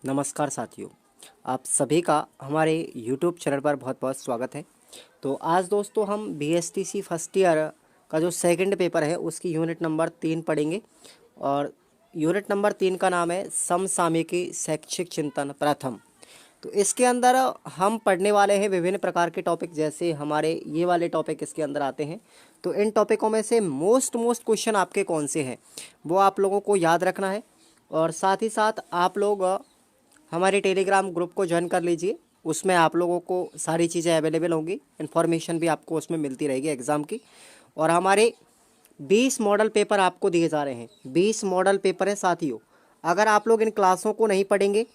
नमस्कार साथियों, आप सभी का हमारे YouTube चैनल पर बहुत बहुत स्वागत है। तो आज दोस्तों हम BSTC फर्स्ट ईयर का जो सेकंड पेपर है उसकी यूनिट नंबर 3 पढ़ेंगे। और यूनिट नंबर 3 का नाम है समसामयिकी शैक्षिक चिंतन प्रथम। तो इसके अंदर हम पढ़ने वाले हैं विभिन्न प्रकार के टॉपिक, जैसे हमारे ये वाले टॉपिक इसके अंदर आते हैं। तो इन टॉपिकों में से मोस्ट क्वेश्चन आपके कौन से हैं वो आप लोगों को याद रखना है। और साथ ही साथ आप लोग हमारे टेलीग्राम ग्रुप को ज्वाइन कर लीजिए। उसमें आप लोगों को सारी चीज़ें अवेलेबल होंगी, इन्फॉर्मेशन भी आपको उसमें मिलती रहेगी एग्ज़ाम की। और हमारे 20 मॉडल पेपर आपको दिए जा रहे हैं। 20 मॉडल पेपर है साथियों। अगर आप लोग इन क्लासों को नहीं पढ़ेंगे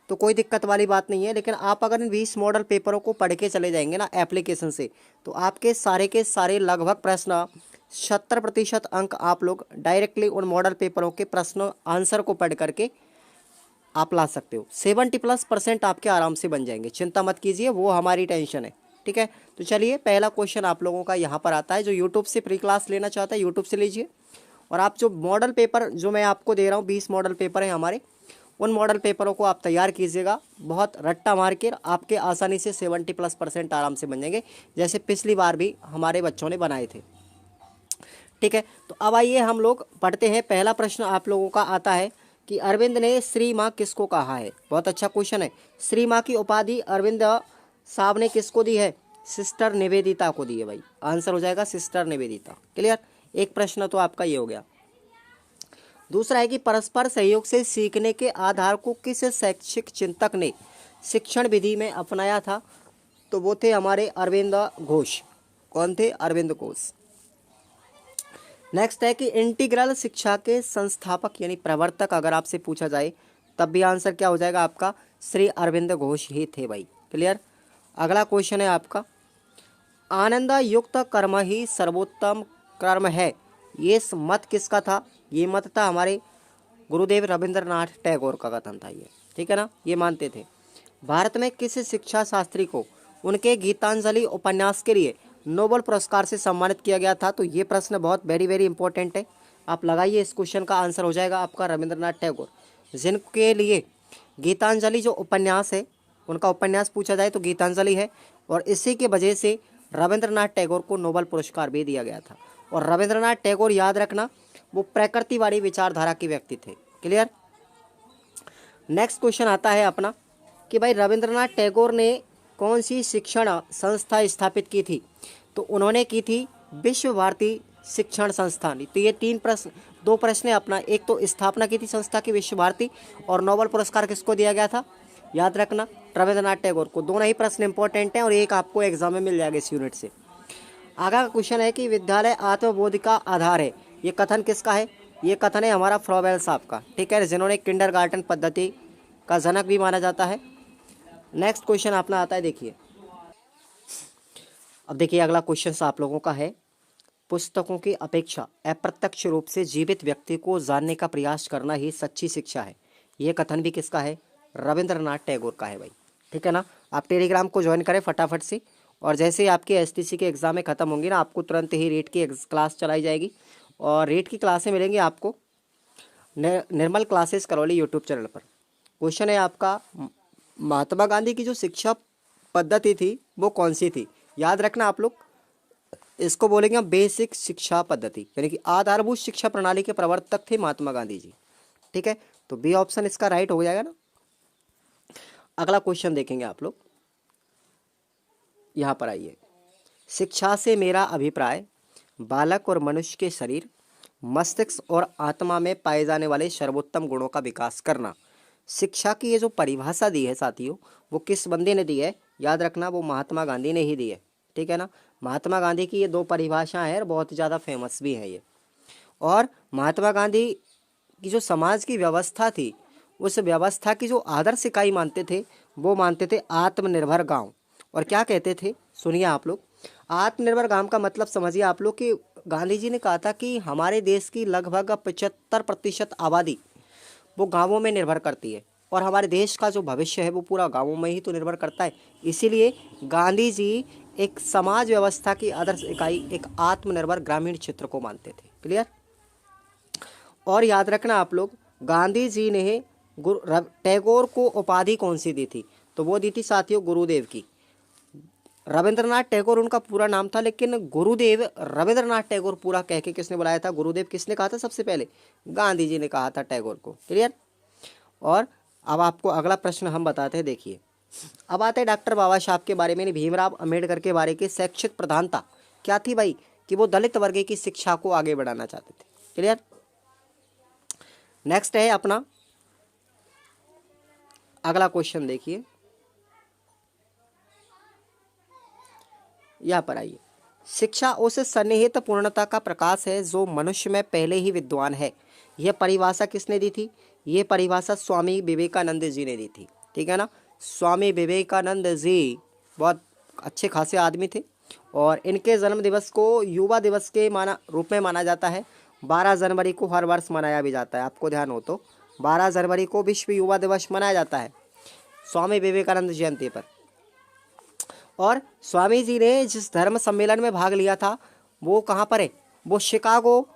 तो कोई दिक्कत वाली बात नहीं है, लेकिन आप अगर इन 20 मॉडल पेपरों को पढ़ के चले जाएंगे ना एप्लीकेशन से, तो आपके सारे के सारे लगभग प्रश्न 70% अंक आप लोग डायरेक्टली उन मॉडल पेपरों के प्रश्न आंसर को पढ़ करके आप ला सकते हो। 70+% आपके आराम से बन जाएंगे, चिंता मत कीजिए, वो हमारी टेंशन है। ठीक है, तो चलिए पहला क्वेश्चन आप लोगों का यहाँ पर आता है। जो यूट्यूब से प्री क्लास लेना चाहता है यूट्यूब से लीजिए। और आप जो मॉडल पेपर जो मैं आपको दे रहा हूँ 20 मॉडल पेपर हैं हमारे, उन मॉडल पेपरों को आप तैयार कीजिएगा। बहुत रट्टा मार के आपके आसानी से 70+% आराम से बन जाएंगे, जैसे पिछली बार भी हमारे बच्चों ने बनाए थे। ठीक है, तो अब आइए हम लोग पढ़ते हैं। पहला प्रश्न आप लोगों का आता है कि अरविंद ने श्री माँ किसको कहा है। बहुत अच्छा क्वेश्चन है। श्री माँ की उपाधि अरविंद साहब ने किसको दी है? सिस्टर निवेदिता को दी है भाई। आंसर हो जाएगा सिस्टर निवेदिता। क्लियर, एक प्रश्न तो आपका ये हो गया। दूसरा है कि परस्पर सहयोग से सीखने के आधार को किस शैक्षिक चिंतक ने शिक्षण विधि में अपनाया था? तो वो थे हमारे अरविंद घोष। कौन थे? अरविंद घोष। नेक्स्ट है कि इंटीग्रल शिक्षा के संस्थापक यानी प्रवर्तक अगर आपसे पूछा जाए तब भी आंसर क्या हो जाएगा आपका? श्री अरविंद घोष ही थे भाई। क्लियर। अगला क्वेश्चन है आपका, आनंद युक्त कर्म ही सर्वोत्तम कर्म है, ये मत किसका था? ये मत था हमारे गुरुदेव रविंद्रनाथ टैगोर का कथन था ये। ठीक है ना, ये मानते थे। भारत में किस शिक्षा शास्त्री को उनके गीतांजलि उपन्यास के लिए नोबेल पुरस्कार से सम्मानित किया गया था? तो ये प्रश्न बहुत वेरी वेरी इंपॉर्टेंट है, आप लगाइए। इस क्वेश्चन का आंसर हो जाएगा आपका रविंद्रनाथ टैगोर, जिनके लिए गीतांजलि जो उपन्यास है, उनका उपन्यास पूछा जाए तो गीतांजलि है। और इसी के वजह से रविंद्रनाथ टैगोर को नोबेल पुरस्कार भी दिया गया था। और रविंद्रनाथ टैगोर याद रखना वो प्रकृतिवादी विचारधारा के व्यक्ति थे। क्लियर। नेक्स्ट क्वेश्चन आता है अपना कि भाई रविंद्रनाथ टैगोर ने कौन सी शिक्षण संस्था स्थापित की थी? तो उन्होंने की थी विश्व भारती शिक्षण संस्थान। तो ये दो प्रश्न है अपना। एक तो स्थापना की थी संस्था की विश्व भारती, और नोबेल पुरस्कार किसको दिया गया था? याद रखना रविंद्रनाथ टैगोर को। दोनों ही प्रश्न इंपॉर्टेंट हैं और एक आपको एग्जाम में मिल जाएगा इस यूनिट से। आगे का क्वेश्चन है कि विद्यालय आत्मबोध का आधार है, ये कथन किसका है? ये कथन है हमारा फ्रॉबेल साहब का। ठीक है, जिन्होंने किंडरगार्टन पद्धति का जनक भी माना जाता है। नेक्स्ट क्वेश्चन अपना आता है, देखिए। अब देखिए अगला क्वेश्चन आप लोगों का है, पुस्तकों की अपेक्षा अप्रत्यक्ष रूप से जीवित व्यक्ति को जानने का प्रयास करना ही सच्ची शिक्षा है, ये कथन भी किसका है? रविंद्रनाथ टैगोर का है भाई। ठीक है ना, आप टेलीग्राम को ज्वाइन करें फटाफट से। और जैसे ही आपके एसटीसी के एग्जाम में खत्म होंगी ना, आपको तुरंत ही रीट की क्लास चलाई जाएगी। और रीट की क्लासें मिलेंगी आपको निर्मल क्लासेस करौली यूट्यूब चैनल पर। क्वेश्चन है आपका, महात्मा गांधी की जो शिक्षा पद्धति थी वो कौन सी थी? याद रखना आप लोग, इसको बोलेंगे हम बेसिक शिक्षा पद्धति, यानी कि आधारभूत शिक्षा प्रणाली के प्रवर्तक थे महात्मा गांधी जी। ठीक है, तो बी ऑप्शन इसका राइट हो जाएगा ना। अगला क्वेश्चन देखेंगे आप लोग, यहाँ पर आइए। शिक्षा से मेरा अभिप्राय बालक और मनुष्य के शरीर, मस्तिष्क और आत्मा में पाए जाने वाले सर्वोत्तम गुणों का विकास करना। शिक्षा की ये जो परिभाषा दी है साथियों, वो किस बंदे ने दी है? याद रखना वो महात्मा गांधी ने ही दी है। ठीक है ना, महात्मा गांधी की ये दो परिभाषाएं हैं और बहुत ज़्यादा फेमस भी हैं ये। और महात्मा गांधी की जो समाज की व्यवस्था थी, उस व्यवस्था की जो आदर्श इकाई मानते थे वो मानते थे आत्मनिर्भर गांव। और क्या कहते थे सुनिए आप लोग, आत्मनिर्भर गांव का मतलब समझिए आप लोग कि गांधी जी ने कहा था कि हमारे देश की लगभग 75% आबादी वो गांवों में निर्भर करती है, और हमारे देश का जो भविष्य है वो पूरा गांवों में ही तो निर्भर करता है। इसीलिए गांधी जी एक समाज व्यवस्था की आदर्श इकाई एक आत्मनिर्भर ग्रामीण क्षेत्र को मानते थे। क्लियर। और याद रखना आप लोग, गांधी जी ने टैगोर को उपाधि कौन सी दी थी? तो वो दी थी साथियों गुरुदेव की। रविंद्रनाथ टैगोर उनका पूरा नाम था, लेकिन गुरुदेव रविंद्रनाथ टैगोर पूरा कह के किसने बुलाया था? गुरुदेव किसने कहा था सबसे पहले? गांधी जी ने कहा था टैगोर को। क्लियर? और अब आपको अगला प्रश्न हम बताते हैं, देखिए। अब आते हैं डॉक्टर बाबा साहब के बारे में। भीमराव अंबेडकर के बारे की शैक्षिक प्रधानता क्या थी भाई? कि वो दलित वर्ग की शिक्षा को आगे बढ़ाना चाहते थे। क्लियर? नेक्स्ट है अपना अगला क्वेश्चन, देखिए यहाँ पर आइए। शिक्षा उस सन्निहित पूर्णता का प्रकाश है जो मनुष्य में पहले ही विद्वान है। यह परिभाषा किसने दी थी? ये परिभाषा स्वामी विवेकानंद जी ने दी थी। ठीक है ना? स्वामी विवेकानंद जी बहुत अच्छे खासे आदमी थे और इनके जन्म दिवस को युवा दिवस के रूप में माना जाता है। 12 जनवरी को हर वर्ष मनाया भी जाता है। आपको ध्यान हो तो 12 जनवरी को विश्व युवा दिवस मनाया जाता है स्वामी विवेकानंद जयंती पर। और स्वामी जी ने जिस धर्म सम्मेलन में भाग लिया था वो कहाँ पर है? वो शिकागो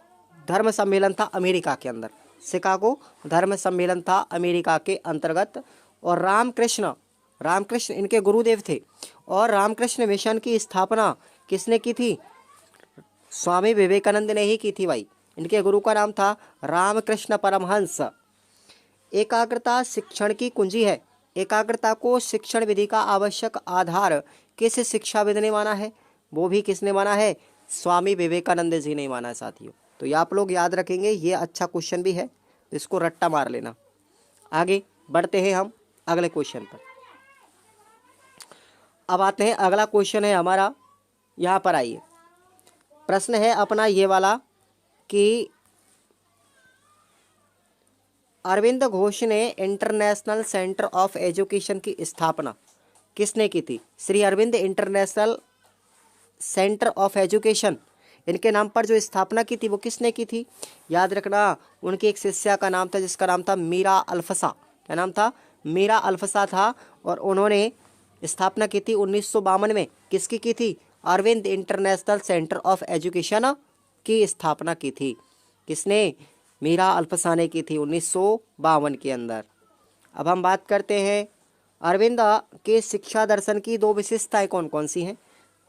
धर्म सम्मेलन था अमेरिका के अंदर। शिकागो धर्म सम्मेलन था अमेरिका के अंतर्गत। और रामकृष्ण इनके गुरुदेव थे। और रामकृष्ण मिशन की स्थापना किसने की थी? स्वामी विवेकानंद ने ही की थी भाई। इनके गुरु का नाम था रामकृष्ण परमहंस। एकाग्रता शिक्षण की कुंजी है। एकाग्रता को शिक्षण विधि का आवश्यक आधार किस शिक्षाविद ने माना है? वो भी किसने माना है? स्वामी विवेकानंद जी ने माना है साथियों। तो ये आप लोग याद रखेंगे, ये अच्छा क्वेश्चन भी है, तो इसको रट्टा मार लेना। आगे बढ़ते हैं हम अगले क्वेश्चन पर। अब आते हैं, अगला क्वेश्चन है हमारा, यहाँ पर आइए। प्रश्न है अपना ये वाला कि अरविंद घोष ने इंटरनेशनल सेंटर ऑफ एजुकेशन की स्थापना किसने की थी? Shri Aurobindo international centre of education, इनके नाम पर जो स्थापना की थी वो किसने की थी? याद रखना, उनकी एक शिष्या का नाम था जिसका नाम था मीरा अल्फसा। क्या नाम था? मीरा अल्फसा था। और उन्होंने स्थापना की थी 1952 में। किसकी की थी? Aurobindo international centre of education की स्थापना की थी। किसने? मीरा अल्फसा ने की थी 1952 के अंदर। अब हम बात करते हैं अरविंद के शिक्षा दर्शन की 2 विशेषताएं कौन कौन सी हैं?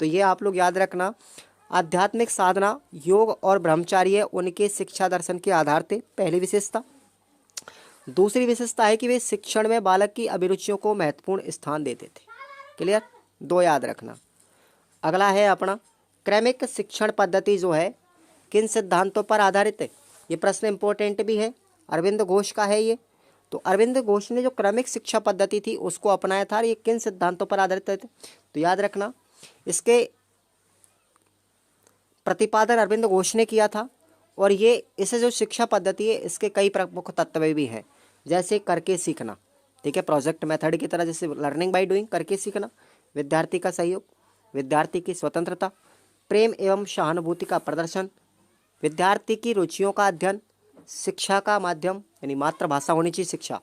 तो ये आप लोग याद रखना, आध्यात्मिक साधना, योग और ब्रह्मचार्य उनके शिक्षा दर्शन के आधार थे, पहली विशेषता। दूसरी विशेषता है कि वे शिक्षण में बालक की अभिरुचियों को महत्वपूर्ण स्थान देते थे। क्लियर? 2 याद रखना। अगला है अपना क्रमिक शिक्षण पद्धति जो है किन सिद्धांतों पर आधारित है? ये प्रश्न इंपॉर्टेंट भी है, अरविंद घोष का है ये। तो अरविंद घोष ने जो क्रमिक शिक्षा पद्धति थी उसको अपनाया था। ये किन सिद्धांतों पर आधारित थे? तो याद रखना, इसके प्रतिपादन अरविंद घोष ने किया था। और ये इसे जो शिक्षा पद्धति है इसके कई प्रमुख तत्व भी हैं, जैसे करके सीखना। ठीक है? प्रोजेक्ट मेथड की तरह, जैसे लर्निंग बाय डूइंग, करके सीखना, विद्यार्थी का सहयोग, विद्यार्थी की स्वतंत्रता, प्रेम एवं सहानुभूति का प्रदर्शन, विद्यार्थी की रुचियों का अध्ययन, शिक्षा का माध्यम यानी मातृभाषा होनी चाहिए शिक्षा,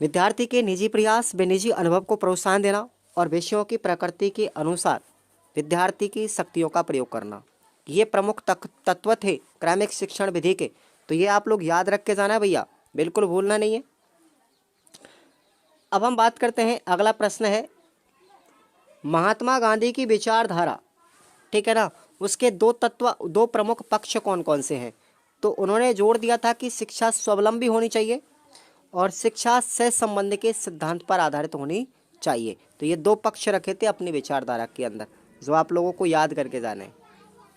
विद्यार्थी के निजी प्रयास व निजी अनुभव को प्रोत्साहन देना, और विषयों की प्रकृति के अनुसार विद्यार्थी की शक्तियों का प्रयोग करना। ये प्रमुख तत्व थे क्रमिक शिक्षण विधि के। तो ये आप लोग याद रख के जाना है भैया, बिल्कुल भूलना नहीं है। अब हम बात करते हैं, अगला प्रश्न है महात्मा गांधी की विचारधारा, ठीक है ना, उसके 2 तत्व, 2 प्रमुख पक्ष कौन कौन से हैं? तो उन्होंने जोड़ दिया था कि शिक्षा स्वावलंबी होनी चाहिए और शिक्षा से संबंध के सिद्धांत पर आधारित होनी चाहिए। तो ये 2 पक्ष रखे थे अपनी विचारधारा के अंदर, जो आप लोगों को याद करके जाना है।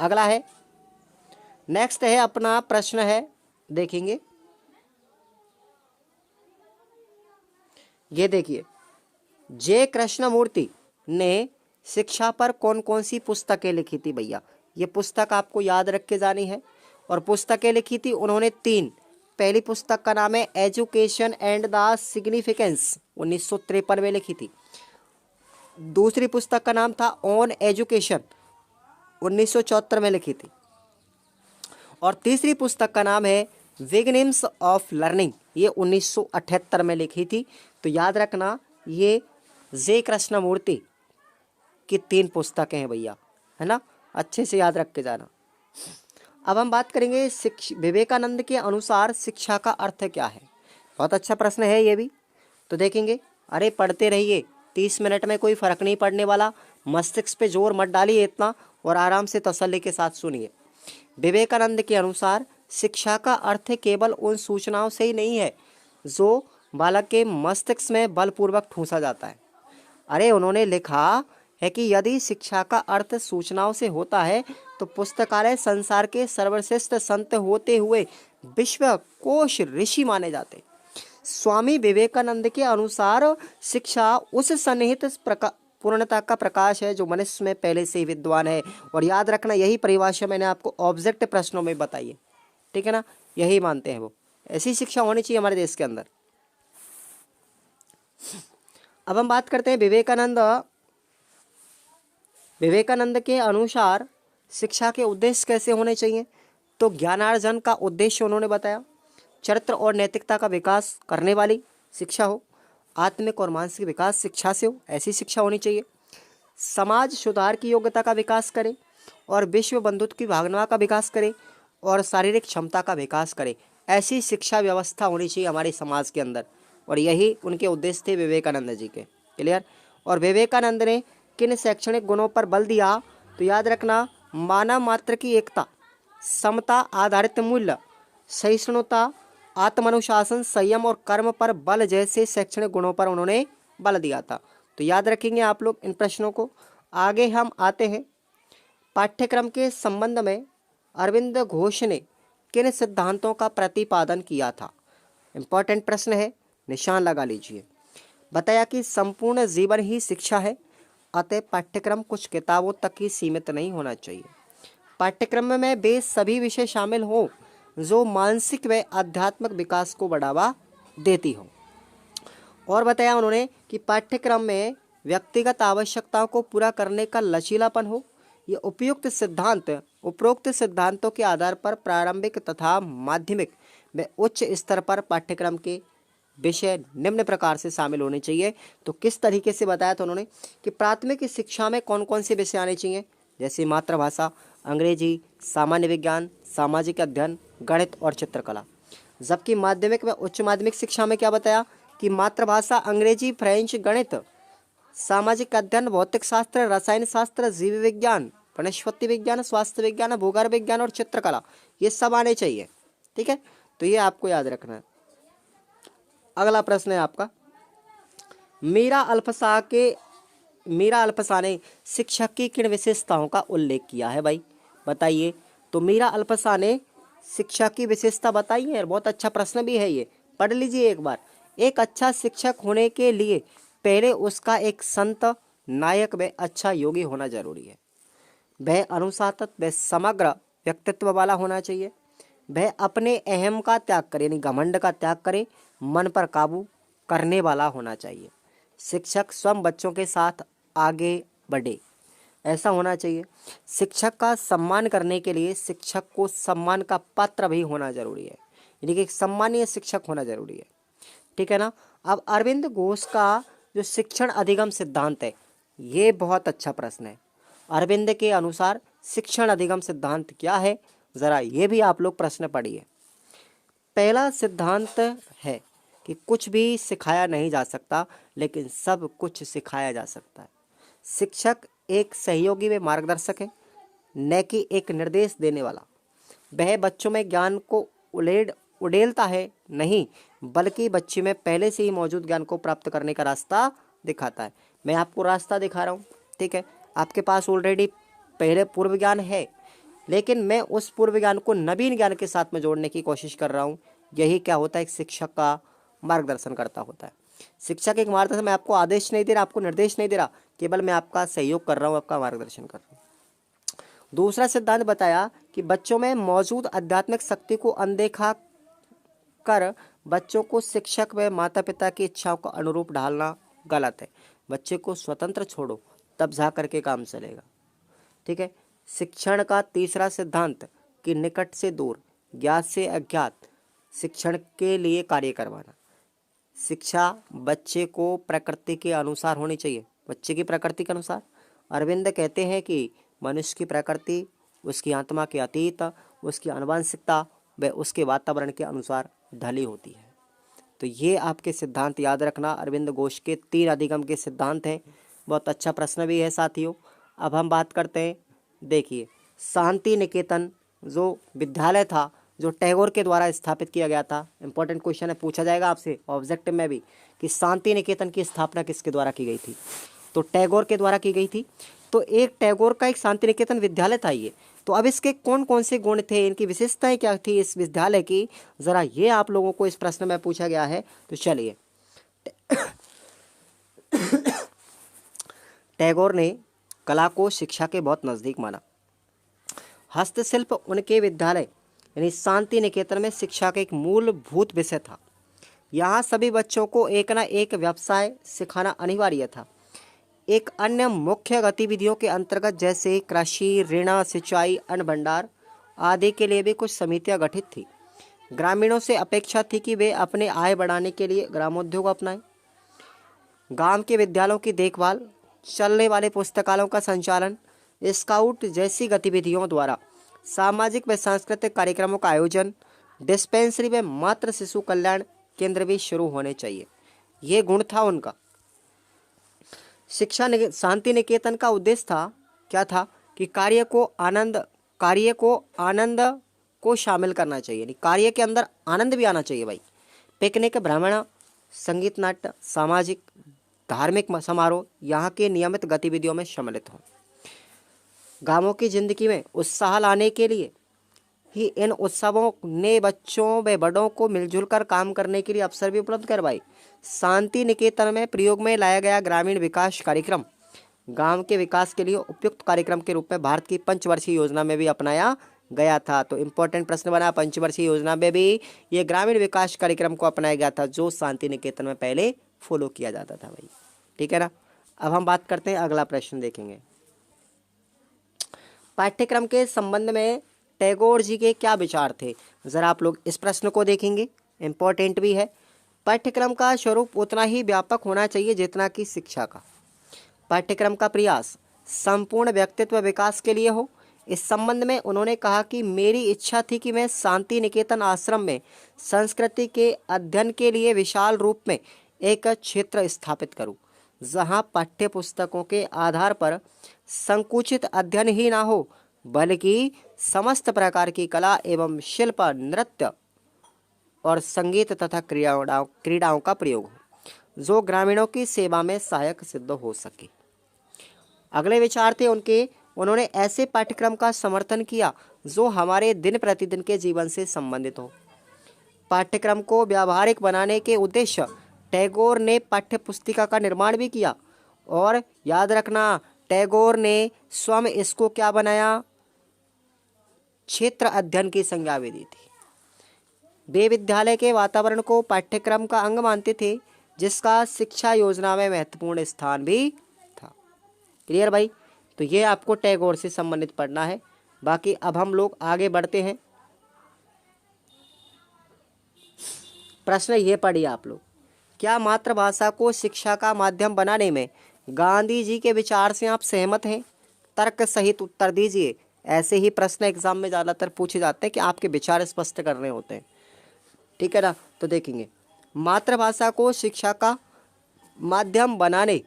अगला है, नेक्स्ट है अपना प्रश्न है, देखेंगे ये देखिए, जे कृष्णमूर्ति ने शिक्षा पर कौन कौन सी पुस्तकें लिखी थी भैया? ये पुस्तक आपको याद रख के जानी है। और पुस्तकें लिखी थी उन्होंने 3। पहली पुस्तक का नाम है एजुकेशन एंड द सिग्निफिकेंस, 1953 में लिखी थी। दूसरी पुस्तक का नाम था ऑन एजुकेशन, 1974 में लिखी थी। और तीसरी पुस्तक का नाम है बिगिनिंग्स ऑफ लर्निंग, ये 1978 में लिखी थी। तो याद रखना, ये जे कृष्णमूर्ति की 3 पुस्तकें हैं भैया, है ना, अच्छे से याद रख के जाना। अब हम बात करेंगे विवेकानंद के अनुसार शिक्षा का अर्थ क्या है? बहुत अच्छा प्रश्न है ये भी। तो देखेंगे, अरे पढ़ते रहिए, 30 मिनट में कोई फर्क नहीं पड़ने वाला, मस्तिष्क पे जोर मत डालिए इतना, और आराम से तसल्ली के साथ सुनिए। विवेकानंद के अनुसार शिक्षा का अर्थ केवल उन सूचनाओं से ही नहीं है जो बालक के मस्तिष्क में बलपूर्वक ठूंसा जाता है। अरे उन्होंने लिखा है कि यदि शिक्षा का अर्थ सूचनाओं से होता है तो पुस्तकालय संसार के सर्वश्रेष्ठ संत होते हुए विश्व कोश ऋषि माने जाते। स्वामी विवेकानंद के अनुसार शिक्षा उस सन्निहित पूर्णता का प्रकाश है जो मनुष्य में पहले से ही विद्वान है। और याद रखना, यही परिभाषा मैंने आपको ऑब्जेक्ट प्रश्नों में बताई है, ठीक है ना, यही मानते हैं वो। ऐसी शिक्षा होनी चाहिए हमारे देश के अंदर। अब हम बात करते हैं विवेकानंद के अनुसार शिक्षा के उद्देश्य कैसे होने चाहिए। तो ज्ञानार्जन का उद्देश्य उन्होंने बताया, चरित्र और नैतिकता का विकास करने वाली शिक्षा हो, आत्मिक और मानसिक विकास शिक्षा से हो, ऐसी शिक्षा होनी चाहिए। समाज सुधार की योग्यता का विकास करे और विश्व बंधुत्व की भावना का विकास करे और शारीरिक क्षमता का विकास करे, ऐसी शिक्षा व्यवस्था होनी चाहिए हमारे समाज के अंदर। और यही उनके उद्देश्य थे विवेकानंद जी के। क्लियर। और विवेकानंद ने किन शैक्षणिक गुणों पर बल दिया, तो याद रखना, मानव मात्र की एकता, समता आधारित मूल्य, सहिष्णुता, आत्मानुशासन, संयम और कर्म पर बल जैसे शैक्षणिक गुणों पर उन्होंने बल दिया था। तो याद रखेंगे आप लोग इन प्रश्नों को। आगे हम आते हैं, पाठ्यक्रम के संबंध में अरविंद घोष ने किन सिद्धांतों का प्रतिपादन किया था। इंपॉर्टेंट प्रश्न है, निशान लगा लीजिए। बताया कि संपूर्ण जीवन ही शिक्षा है, अतः पाठ्यक्रम कुछ किताबों तक ही सीमित नहीं होना चाहिए। पाठ्यक्रम में वे सभी विषय शामिल हों जो मानसिक व आध्यात्मिक विकास को बढ़ावा देती हो। और बताया उन्होंने कि पाठ्यक्रम में व्यक्तिगत आवश्यकताओं को पूरा करने का लचीलापन हो। ये उपरोक्त सिद्धांतों के आधार पर प्रारंभिक तथा माध्यमिक व उच्च स्तर पर पाठ्यक्रम के विषय निम्न प्रकार से शामिल होने चाहिए। तो किस तरीके से बताया था उन्होंने कि प्राथमिक शिक्षा में कौन कौन से विषय आने चाहिए, जैसे मातृभाषा, अंग्रेजी, सामान्य विज्ञान, सामाजिक अध्ययन, गणित और चित्रकला। जबकि माध्यमिक व उच्च माध्यमिक शिक्षा में क्या बताया कि मातृभाषा, अंग्रेजी, फ्रेंच, गणित, सामाजिक अध्ययन, भौतिक शास्त्र, रसायन शास्त्र, जीव विज्ञान, वनस्पति विज्ञान, स्वास्थ्य विज्ञान, भूगर्भ विज्ञान और चित्रकला, ये सब आने चाहिए। ठीक है, तो ये आपको याद रखना है। अगला प्रश्न है आपका, मीरा अल्पसा ने शिक्षक की किन विशेषताओं का उल्लेख किया है भाई, बताइए। तो मीरा अल्पसा ने शिक्षक की विशेषता बताई है। बहुत अच्छा प्रश्न भी है ये, पढ़ लीजिए एक बार। एक अच्छा शिक्षक होने के लिए पहले उसका एक संत, नायक व अच्छा योगी होना जरूरी है। वह अनुशासित व समग्र व्यक्तित्व वाला होना चाहिए। वह अपने अहम का त्याग करे, यानी घमंड का त्याग करे, मन पर काबू करने वाला होना चाहिए। शिक्षक स्वयं बच्चों के साथ आगे बढ़े, ऐसा होना चाहिए। शिक्षक का सम्मान करने के लिए शिक्षक को सम्मान का पात्र भी होना जरूरी है, यानी कि एक सम्मानीय शिक्षक होना जरूरी है। ठीक है ना। अब अरविंद घोष का जो शिक्षण अधिगम सिद्धांत है, ये बहुत अच्छा प्रश्न है। अरविंद के अनुसार शिक्षण अधिगम सिद्धांत क्या है, जरा ये भी आप लोग प्रश्न पढ़िए। पहला सिद्धांत है कि कुछ भी सिखाया नहीं जा सकता, लेकिन सब कुछ सिखाया जा सकता है। शिक्षक एक सहयोगी व मार्गदर्शक है, न कि एक निर्देश देने वाला। वह बच्चों में ज्ञान को उड़ेलता है नहीं, बल्कि बच्चे में पहले से ही मौजूद ज्ञान को प्राप्त करने का रास्ता दिखाता है। मैं आपको रास्ता दिखा रहा हूँ, ठीक है। आपके पास ऑलरेडी पहले पूर्व ज्ञान है, लेकिन मैं उस पूर्व ज्ञान को नवीन ज्ञान के साथ में जोड़ने की कोशिश कर रहा हूँ। यही क्या होता है, एक शिक्षक का मार्गदर्शन करता होता है। शिक्षक एक मार्गदर्शन, मैं आपको आदेश नहीं दे रहा, आपको निर्देश नहीं दे रहा, केवल मैं आपका सहयोग कर रहा हूँ, आपका मार्गदर्शन कर रहा हूँ। दूसरा सिद्धांत बताया कि बच्चों में मौजूद आध्यात्मिक शक्ति को अनदेखा कर बच्चों को शिक्षक व माता पिता की इच्छाओं को अनुरूप ढालना गलत है। बच्चे को स्वतंत्र छोड़ो, तब जा करके काम चलेगा। ठीक है। शिक्षण का तीसरा सिद्धांत कि निकट से दूर, ज्ञात से अज्ञात शिक्षण के लिए कार्य करवाना। शिक्षा बच्चे को प्रकृति के अनुसार होनी चाहिए, बच्चे की प्रकृति के अनुसार। अरविंद कहते हैं कि मनुष्य की प्रकृति उसकी आत्मा के अतीत, उसकी आनुवंशिकता व उसके वातावरण के अनुसार ढली होती है। तो ये आपके सिद्धांत याद रखना, अरविंद घोष के 3 अधिगम के सिद्धांत हैं। बहुत अच्छा प्रश्न भी है साथियों। अब हम बात करते हैं, देखिए शांति निकेतन जो विद्यालय था, जो टैगोर के द्वारा स्थापित किया गया था। इंपॉर्टेंट क्वेश्चन है, पूछा जाएगा आपसे ऑब्जेक्टिव में भी कि शांति निकेतन की स्थापना किसके द्वारा की गई थी, तो टैगोर के द्वारा की गई थी। तो एक टैगोर का एक शांति निकेतन विद्यालय था ये। तो अब इसके कौन कौन से गुण थे, इनकी विशेषताएं क्या थी इस विद्यालय की, ज़रा ये आप लोगों को इस प्रश्न में पूछा गया है। तो चलिए, टैगोर ने कला को शिक्षा के बहुत नज़दीक माना। हस्तशिल्प उनके विद्यालय यानी शांति निकेतन में शिक्षा का एक मूलभूत विषय था। यहाँ सभी बच्चों को एक ना एक व्यवसाय सिखाना अनिवार्य था। एक अन्य मुख्य गतिविधियों के अंतर्गत जैसे कृषि, ऋण, सिंचाई, अन्न भंडार आदि के लिए भी कुछ समितियां गठित थी। ग्रामीणों से अपेक्षा थी कि वे अपने आय बढ़ाने के लिए ग्रामोद्योग अपनाएं। गांव के विद्यालयों की देखभाल, चलने वाले पुस्तकालयों का संचालन, स्काउट जैसी गतिविधियों द्वारा सामाजिक व सांस्कृतिक कार्यक्रमों का आयोजन, डिस्पेंसरी व मातृ शिशु कल्याण केंद्र भी शुरू होने चाहिए। ये गुण था उनका। शांति निकेतन का उद्देश्य था, क्या था कि कार्य को आनंद को शामिल करना चाहिए, यानी कार्य के अंदर आनंद भी आना चाहिए भाई। पिकनिक, भ्रमण, संगीत, नाट्य, सामाजिक धार्मिक समारोह यहाँ के नियमित गतिविधियों में सम्मिलित हों। गांवों की जिंदगी में उत्साह लाने के लिए ही इन उत्सवों ने बच्चों व बड़ों को मिलजुल कर काम करने के लिए अवसर भी उपलब्ध करवाए। शांति निकेतन में प्रयोग में लाया गया ग्रामीण विकास कार्यक्रम गांव के विकास के लिए उपयुक्त कार्यक्रम के रूप में भारत की पंचवर्षीय योजना में भी अपनाया गया था। तो इम्पोर्टेंट प्रश्न बना, पंचवर्षीय योजना में भी ये ग्रामीण विकास कार्यक्रम को अपनाया गया था, जो शांति निकेतन में पहले फॉलो किया जाता था भाई। ठीक है ना। अब हम बात करते हैं, अगला प्रश्न देखेंगे। पाठ्यक्रम के संबंध में टैगोर जी के क्या विचार थे, ज़रा आप लोग इस प्रश्न को देखेंगे, इम्पोर्टेंट भी है। पाठ्यक्रम का स्वरूप उतना ही व्यापक होना चाहिए जितना कि शिक्षा का। पाठ्यक्रम का प्रयास संपूर्ण व्यक्तित्व विकास के लिए हो। इस संबंध में उन्होंने कहा कि मेरी इच्छा थी कि मैं शांति निकेतन आश्रम में संस्कृति के अध्ययन के लिए विशाल रूप में एक क्षेत्र स्थापित करूं, जहां पाठ्य पुस्तकों के आधार पर संकुचित अध्ययन ही ना हो, बल्कि समस्त प्रकार की कला एवं शिल्प, नृत्य और संगीत तथा क्रीड़ाओं का प्रयोग हो, जो ग्रामीणों की सेवा में सहायक सिद्ध हो सके। अगले विचार थे उन्होंने ऐसे पाठ्यक्रम का समर्थन किया जो हमारे दिन प्रतिदिन के जीवन से संबंधित हो। पाठ्यक्रम को व्यावहारिक बनाने के उद्देश्य टैगोर ने पाठ्य पुस्तिका का निर्माण भी किया। और याद रखना, टैगोर ने स्वयं इसको क्या बनाया, क्षेत्र अध्ययन की संज्ञा भी दी थी। वे विद्यालय के वातावरण को पाठ्यक्रम का अंग मानते थे, जिसका शिक्षा योजना में महत्वपूर्ण स्थान भी था। क्लियर भाई। तो ये आपको टैगोर से संबंधित पढ़ना है। बाकी अब हम लोग आगे बढ़ते हैं। प्रश्न ये पढ़िए आप लोग, क्या मातृभाषा को शिक्षा का माध्यम बनाने में गांधी जी के विचार से आप सहमत हैं? तर्क सहित उत्तर दीजिए। ऐसे ही प्रश्न एग्जाम में ज़्यादातर पूछे जाते हैं कि आपके विचार स्पष्ट करने होते हैं। ठीक है ना। तो देखेंगे, मातृभाषा को शिक्षा का माध्यम बनाने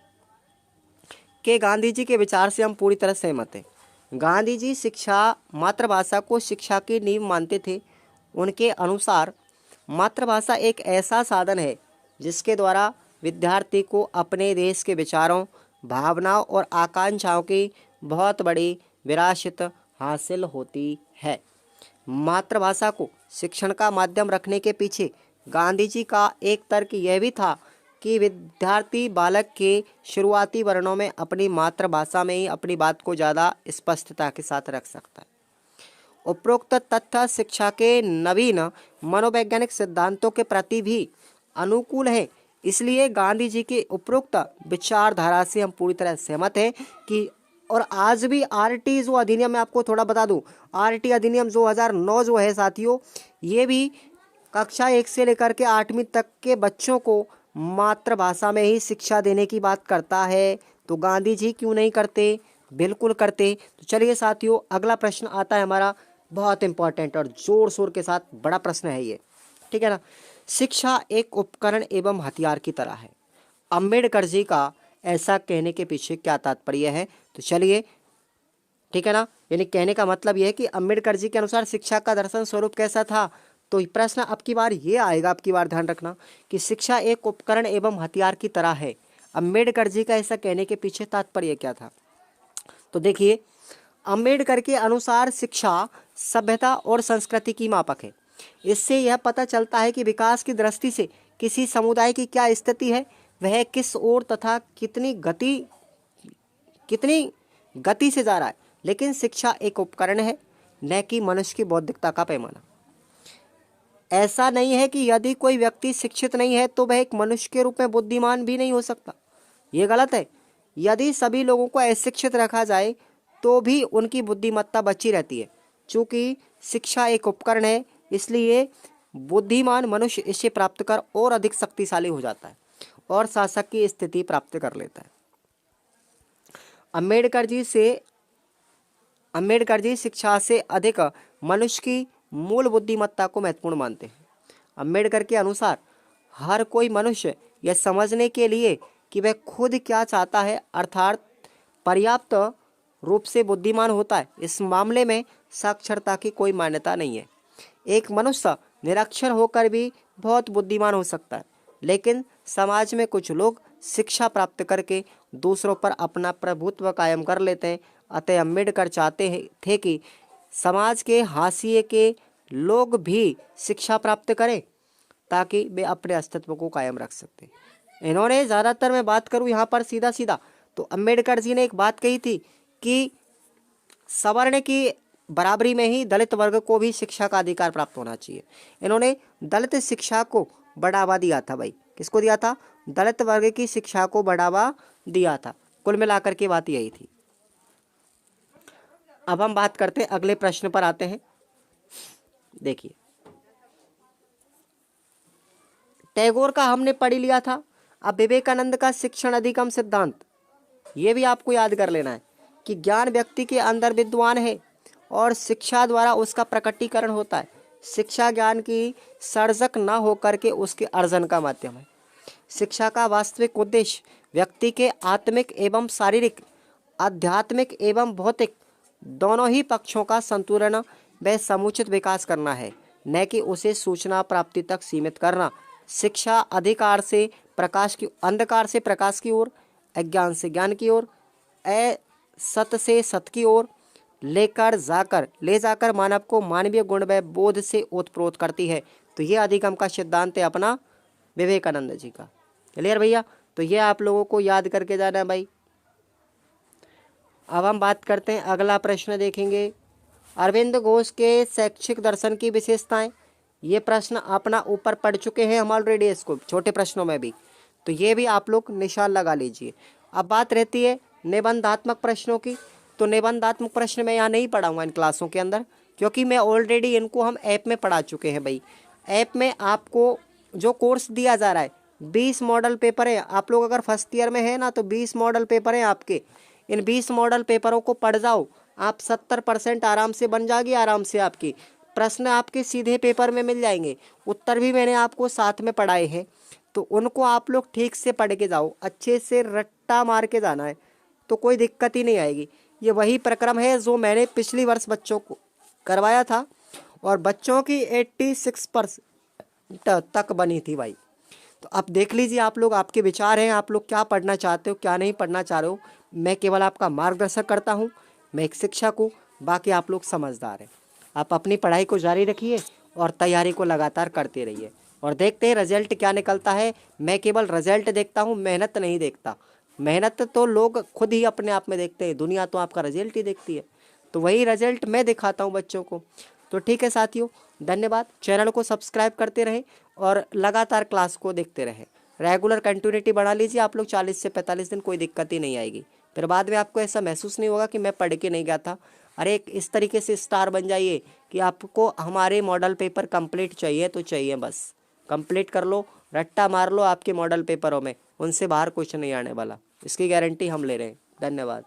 के गांधी जी के विचार से हम पूरी तरह सहमत हैं। गांधी जी मातृभाषा को शिक्षा की नींव मानते थे। उनके अनुसार मातृभाषा एक ऐसा साधन है जिसके द्वारा विद्यार्थी को अपने देश के विचारों, भावनाओं और आकांक्षाओं की बहुत बड़ी विरासत हासिल होती है। मातृभाषा को शिक्षण का माध्यम रखने के पीछे गांधी जी का एक तर्क यह भी था कि विद्यार्थी बालक के शुरुआती वर्णों में अपनी मातृभाषा में ही अपनी बात को ज़्यादा स्पष्टता के साथ रख सकता है। उपरोक्त तथ्य शिक्षा के नवीन मनोवैज्ञानिक सिद्धांतों के प्रति भी अनुकूल है। इसलिए गांधी जी के उपरोक्त विचारधारा से हम पूरी तरह सहमत हैं कि, और आज भी आरटी जो अधिनियम, मैं आपको थोड़ा बता दूं, आरटी अधिनियम 2009 जो है साथियों, ये भी कक्षा 1 से लेकर के 8वीं तक के बच्चों को मातृभाषा में ही शिक्षा देने की बात करता है। तो गांधी जी क्यों नहीं करते? बिल्कुल करते। तो चलिए साथियों, अगला प्रश्न आता है हमारा, बहुत इंपॉर्टेंट और जोर शोर के साथ बड़ा प्रश्न है ये। ठीक है ना। शिक्षा एक उपकरण एवं हथियार की तरह है। अम्बेडकर जी का ऐसा कहने के पीछे क्या तात्पर्य है? तो चलिए, ठीक है ना, यानी कहने का मतलब यह है कि अम्बेडकर जी के अनुसार शिक्षा का दर्शन स्वरूप कैसा था। तो प्रश्न अब की बार ये आएगा, अब की बार ध्यान रखना कि शिक्षा एक उपकरण एवं हथियार की तरह है। अम्बेडकर जी का ऐसा कहने के पीछे तात्पर्य क्या था? तो देखिए, अम्बेडकर के अनुसार शिक्षा सभ्यता और संस्कृति की मापक है। इससे यह पता चलता है कि विकास की दृष्टि से किसी समुदाय की क्या स्थिति है, वह किस ओर तथा कितनी गति से जा रहा है। लेकिन शिक्षा एक उपकरण है, न कि मनुष्य की बौद्धिकता का पैमाना। ऐसा नहीं है कि यदि कोई व्यक्ति शिक्षित नहीं है तो वह एक मनुष्य के रूप में बुद्धिमान भी नहीं हो सकता। ये गलत है। यदि सभी लोगों को अशिक्षित रखा जाए तो भी उनकी बुद्धिमत्ता बची रहती है। चूंकि शिक्षा एक उपकरण है, इसलिए बुद्धिमान मनुष्य इसे प्राप्त कर और अधिक शक्तिशाली हो जाता है और शासक की स्थिति प्राप्त कर लेता है। अम्बेडकर जी शिक्षा से अधिक मनुष्य की मूल बुद्धिमत्ता को महत्वपूर्ण मानते हैं। अम्बेडकर के अनुसार हर कोई मनुष्य यह समझने के लिए कि वह खुद क्या चाहता है, अर्थात पर्याप्त रूप से बुद्धिमान होता है। इस मामले में साक्षरता की कोई मान्यता नहीं है। एक मनुष्य निरक्षर होकर भी बहुत बुद्धिमान हो सकता है, लेकिन समाज में कुछ लोग शिक्षा प्राप्त करके दूसरों पर अपना प्रभुत्व कायम कर लेते हैं। अतः अम्बेडकर चाहते थे कि समाज के हाशिए के लोग भी शिक्षा प्राप्त करें ताकि वे अपने अस्तित्व को कायम रख सकते। इन्होंने ज़्यादातर, मैं बात करूं यहाँ पर सीधा सीधा, तो अम्बेडकर जी ने एक बात कही थी कि सवर्ण की बराबरी में ही दलित वर्ग को भी शिक्षा का अधिकार प्राप्त होना चाहिए। इन्होंने दलित शिक्षा को बढ़ावा दिया था भाई। किसको दिया था? दलित वर्ग की शिक्षा को बढ़ावा दिया था। कुल मिलाकर के बात यही थी। अब हम बात करते हैं, अगले प्रश्न पर आते हैं। देखिए, टैगोर का हमने पढ़ लिया था। अब विवेकानंद का शिक्षण अधिगम सिद्धांत, ये भी आपको याद कर लेना है कि ज्ञान व्यक्ति के अंदर विद्वान है और शिक्षा द्वारा उसका प्रकटीकरण होता है। शिक्षा ज्ञान की सर्जक न होकर के उसके अर्जन का माध्यम है। शिक्षा का वास्तविक उद्देश्य व्यक्ति के आत्मिक एवं शारीरिक, आध्यात्मिक एवं भौतिक दोनों ही पक्षों का संतुलन व समुचित विकास करना है, न कि उसे सूचना प्राप्ति तक सीमित करना। शिक्षा अंधकार से प्रकाश की ओर, अज्ञान से ज्ञान की ओर, असत से सत की ओर ले जाकर मानव को मानवीय गुण व बोध से ओतप्रोत करती है। तो ये अधिगम का सिद्धांत है अपना विवेकानंद जी का। क्लियर भैया? तो ये आप लोगों को याद करके जाना है भाई। अब हम बात करते हैं, अगला प्रश्न देखेंगे, अरविंद घोष के शैक्षिक दर्शन की विशेषताएं। ये प्रश्न अपना ऊपर पढ़ चुके हैं हम ऑलरेडी, इसको छोटे प्रश्नों में भी, तो ये भी आप लोग निशान लगा लीजिए। अब बात रहती है निबंधात्मक प्रश्नों की। तो निबंधात्मक प्रश्न मैं यहाँ नहीं पढ़ाऊंगा इन क्लासों के अंदर, क्योंकि मैं ऑलरेडी इनको हम ऐप में पढ़ा चुके हैं भाई। ऐप में आपको जो कोर्स दिया जा रहा है 20 मॉडल पेपर है। आप लोग अगर फर्स्ट ईयर में है ना, तो 20 मॉडल पेपर हैं आपके। इन 20 मॉडल पेपरों को पढ़ जाओ, आप 70% आराम से बन जाएगी। आराम से आपकी प्रश्न आपके सीधे पेपर में मिल जाएंगे। उत्तर भी मैंने आपको साथ में पढ़ाए हैं, तो उनको आप लोग ठीक से पढ़ के जाओ, अच्छे से रट्टा मार के जाना है, तो कोई दिक्कत ही नहीं आएगी। ये वही प्रक्रम है जो मैंने पिछली वर्ष बच्चों को करवाया था और बच्चों की 86% तक बनी थी भाई। तो अब देख लीजिए आप लोग, आपके विचार हैं, आप लोग क्या पढ़ना चाहते हो, क्या नहीं पढ़ना चाह रहे हो। मैं केवल आपका मार्गदर्शक करता हूँ, मैं एक शिक्षक हूँ, बाकी आप लोग समझदार हैं। आप अपनी पढ़ाई को जारी रखिए और तैयारी को लगातार करते रहिए और देखते हैं रिजल्ट क्या निकलता है। मैं केवल रिजल्ट देखता हूँ, मेहनत नहीं देखता। मेहनत तो लोग खुद ही अपने आप में देखते हैं, दुनिया तो आपका रिजल्ट ही देखती है। तो वही रिजल्ट मैं दिखाता हूँ बच्चों को। तो ठीक है साथियों, धन्यवाद। चैनल को सब्सक्राइब करते रहें और लगातार क्लास को देखते रहें। रेगुलर कंटिन्यूटी बढ़ा लीजिए आप लोग, 40 से 45 दिन, कोई दिक्कत ही नहीं आएगी। फिर बाद में आपको ऐसा महसूस नहीं होगा कि मैं पढ़ के नहीं गया था। अरे इस तरीके से स्टार बन जाइए कि आपको हमारे मॉडल पेपर कंप्लीट चाहिए तो चाहिए, बस कंप्लीट कर लो, रट्टा मार लो आपके मॉडल पेपरों में, उनसे बाहर कुछ नहीं आने वाला, इसकी गारंटी हम ले रहे हैं। धन्यवाद।